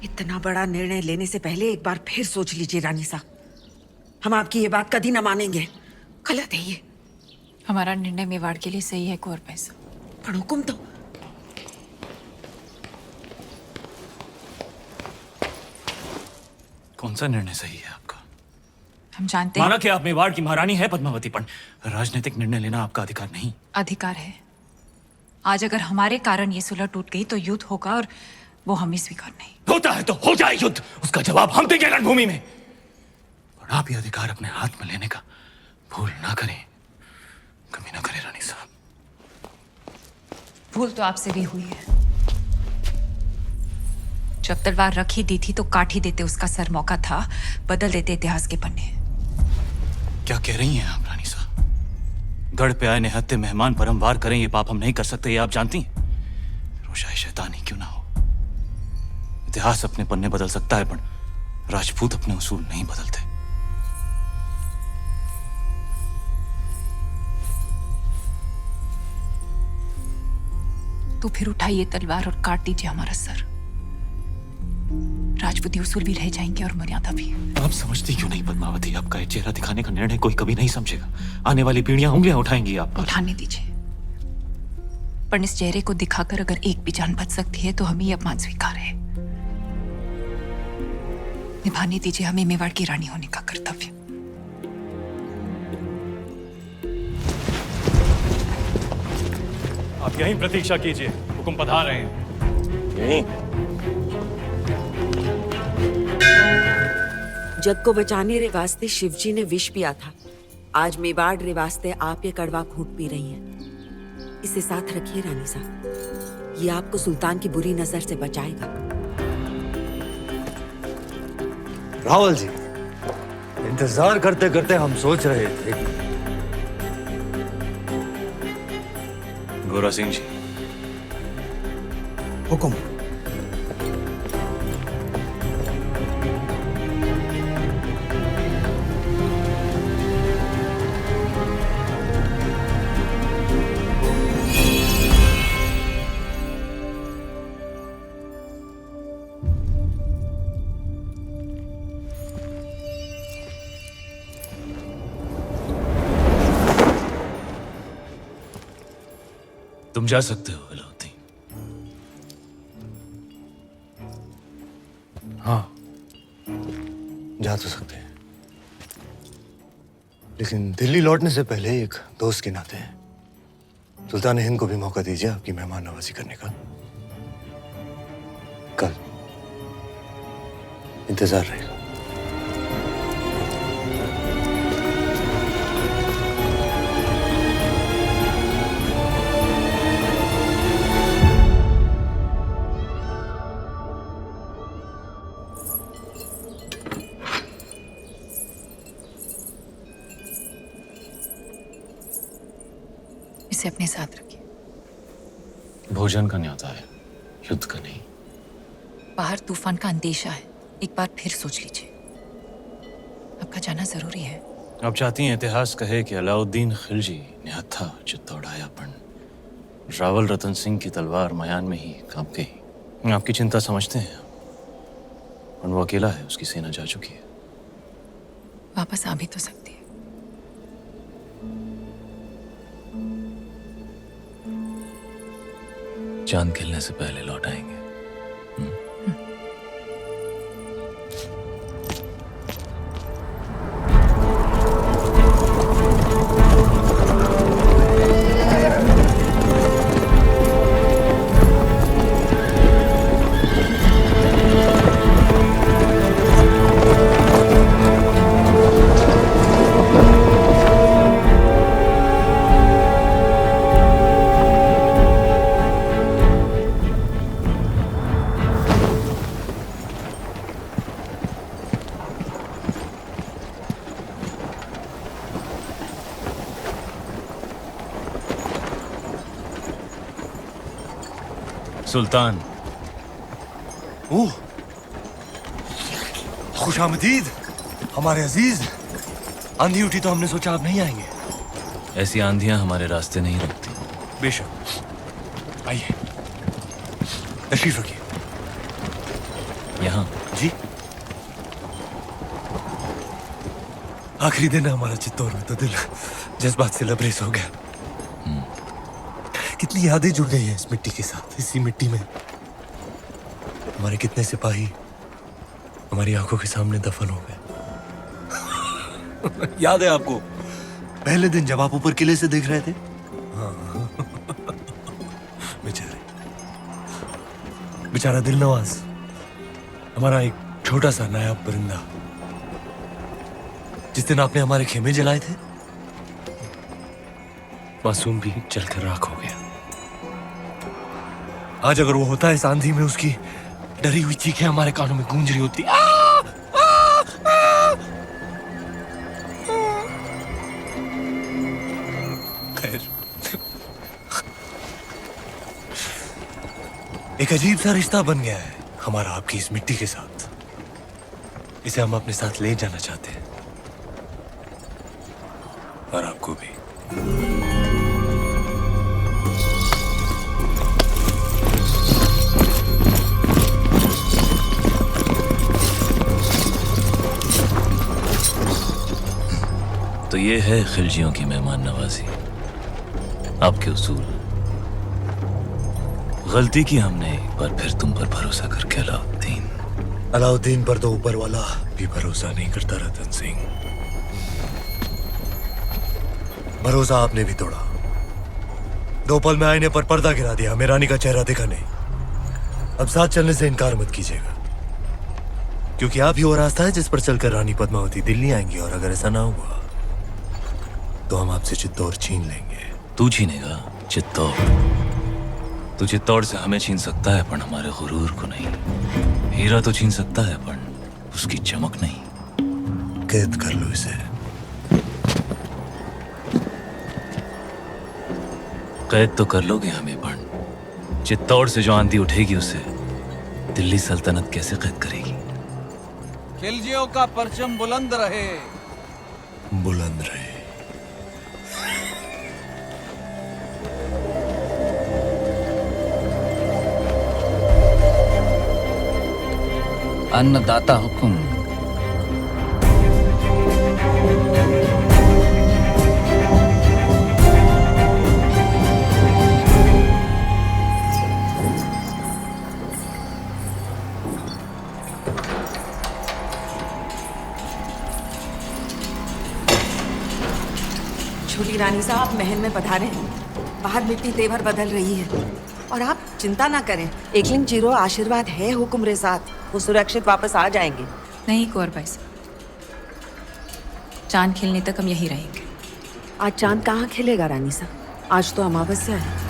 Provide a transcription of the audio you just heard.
इतना बड़ा निर्णय लेने से पहले एक बार फिर सोच लीजिए रानी साहब। हम आपकी ये बात कभी ना मानेंगे। गलत है ये। हमारा निर्णय मेवाड़ के लिए सही है कुंवर पैसा। पर हुकुम तो कौन सा निर्णय सही है आपका? हम जानते हैं। माना कि आप मेवाड़ की महारानी है पद्मावती, पर राजनीतिक निर्णय लेना आपका अधिकार नहीं। अधिकार है। आज अगर हमारे कारण ये सुलह टूट गई तो युद्ध होगा और वो हमें स्वीकार नहीं। होता है तो हो जाए युद्ध, उसका जवाब हम देंगे रणभूमि में। और आप ये अधिकार अपने हाथ में लेने का भूल ना करें, कभी ना करें रानी साहब। भूल तो आपसे भी हुई है। जब तलवार रख ही दी थी तो काट ही देते उसका सर। मौका था बदल देते इतिहास के पन्ने। क्या कह रही हैं आप रानी साहब? गढ़ पे आए निहत्थे मेहमान परम वार करें, ये पाप हम नहीं कर सकते, ये आप जानती हैं। रोशाई शैतानी क्यों ना हो, इतिहास अपने पन्ने बदल सकता है, पर राजपूत अपने उसूल नहीं बदलते। तो फिर उठाइए तलवार और काट दीजिए हमारा सर। राजपूती उसूल भी रह जाएंगे और मर्यादा भी। आप समझती क्यों नहीं पद्मावती, आपका ये चेहरा दिखाने का निर्णय कोई कभी नहीं समझेगा। आने वाली पीढ़ियां उंगलियां उठाएंगी आप पर। उठाने दीजिए, पर इस चेहरे को दिखाकर अगर एक भी जान बच सकती है तो हमें ये अपमान स्वीकार है। निभाने दीजिए हमें मेवाड़ की रानी होने का कर्तव्य। आप यहीं प्रतीक्षा कीजिए, हुकुम पधार रहे हैं। यहीं? जग को बचाने रे वास्ते शिवजी ने विष पिया था। आज मेवाड़ रे वास्ते आप ये कड़वा घूंट पी रही हैं। इसे साथ रखिए रानी साहब, ये आपको सुल्तान की बुरी नजर से बचाएगा। रावल जी, इंतजार करते करते हम सोच रहे थे। गोरा सिंह जी, हुकुम। तुम जा सकते हो अलाउद्दीन। हाँ, जा तो सकते हैं, लेकिन दिल्ली लौटने से पहले एक दोस्त के नाते सुल्तान हिंद को भी मौका दीजिए आपकी मेहमान नवाजी करने का। कल इंतजार रहेगा। इसे अपने साथ रखिए। भोजन का न्योता है, युद्ध का नहीं। बाहर तूफान का अंदेशा है, एक बार फिर सोच लीजिए। आपका जाना जरूरी है। आप चाहती हैं इतिहास कहे कि अलाउद्दीन खिलजी निहत्था जो दौड़ाया, पण रावल रतन सिंह की तलवार मयान में ही कांप गई। आपकी चिंता समझते हैं, पर वो अकेला है, उसकी सेना जा चुकी है। वापस आ भी तो सकती है। चांद खिलने से पहले लौट आएंगे। सुल्तान। ओह, खुशामदीद हमारे अजीज। आंधी उठी तो हमने सोचा आप नहीं आएंगे। ऐसी आंधियां हमारे रास्ते नहीं रुकती। बेशक, आइए तशरीफ रखिए। यहाँ? जी, आखिरी दिन है हमारा चित्तौड़ में, तो दिल जज्बात से लबरेज हो गया। कितनी यादें जुड़ गई हैं इस मिट्टी के साथ। इसी मिट्टी में हमारे कितने सिपाही हमारी आंखों के सामने दफन हो गए। याद है आपको पहले दिन जब आप ऊपर किले से देख रहे थे? हाँ। बेचारा दिल नवाज, हमारा एक छोटा सा नायाब परिंदा, जिस दिन आपने हमारे खेमे जलाए थे, मासूम भी जलकर राख हो गया। आज अगर वो होता है इस आंधी में, उसकी डरी हुई चीखें हमारे कानों में गूंज रही होती। खैर, एक अजीब सा रिश्ता बन गया है हमारा आपकी इस मिट्टी के साथ। इसे हम अपने साथ ले जाना चाहते हैं, और आपको भी। तो ये है खिलजियों की मेहमान नवाजी, आपके उसूल। गलती की हमने एक बार फिर तुम पर भरोसा करके अलाउद्दीन। अलाउद्दीन पर तो ऊपर वाला भी भरोसा नहीं करता रतन सिंह। भरोसा आपने भी तोड़ा। 2 पल में आईने पर पर्दा गिरा दिया, हमें रानी का चेहरा दिखा नहीं। अब साथ चलने से इनकार मत कीजिएगा, क्योंकि आप ही वो रास्ता है जिस पर चलकर रानी पद्मावती दिल्ली आएंगी, और अगर ऐसा ना हुआ तो हम आपसे चित्तौड़ छीन लेंगे। तू छीनेगा चित्तौड़? तू चित्तौड़ से हमें छीन सकता है, पर हमारे गुरूर को नहीं। हीरा तो छीन सकता है, पर उसकी चमक नहीं। कैद कर लो इसे। कैद तो कर लोगे हमें, पर चित्तौड़ से जो आंधी उठेगी उसे दिल्ली सल्तनत कैसे कैद करेगी? खिलजियों का परचम बुलंद रहे। बुलंद रहे। अन्नदाता हुकुम। छोटी रानी साहब महल में पधारे हैं। बाहर मिट्टी तेवर बदल रही है, और आप चिंता ना करें। एकलिंग जीरो आशीर्वाद है हुक्म साथ, वो सुरक्षित वापस आ जाएंगे। नहीं कुंवर भाई साहब, चांद खिलने तक हम यहीं रहेंगे। आज चांद कहाँ खिलेगा रानी साहब? आज तो अमावस्या है।